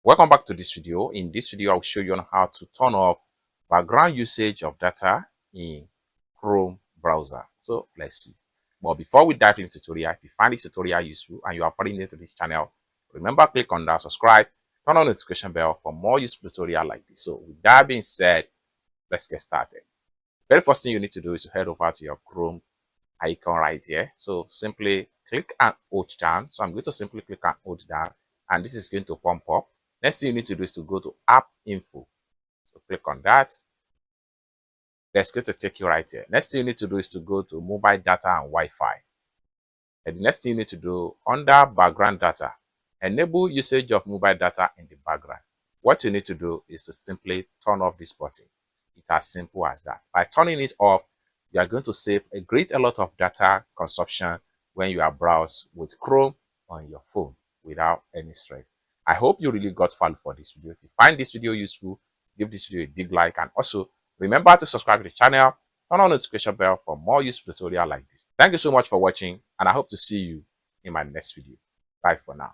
Welcome back to this video. In this video, I'll show you on how to turn off background usage of data in Chrome browser. So let's see. But before we dive into the tutorial, if you find this tutorial useful and you are foreign new to this channel, remember click on that subscribe, turn on the notification bell for more useful tutorial like this. So with that being said, let's get started. Very first thing you need to do is to head over to your Chrome icon right here. So simply click and hold down. So I'm going to simply click and hold down, and this is going to pump up. Next thing you need to do is to go to app info. So click on that. That's going to take you right here. Next thing you need to do is to go to mobile data and Wi-Fi. And the next thing you need to do under background data, enable usage of mobile data in the background. What you need to do is to simply turn off this button. It's as simple as that. By turning it off, you are going to save a lot of data consumption when you are browsed with Chrome on your phone without any stress. I hope you really got value for this video. If you find this video useful, give this video a big like, and also remember to subscribe to the channel, turn on the notification bell for more useful tutorials like this. Thank you so much for watching, and I hope to see you in my next video. Bye for now.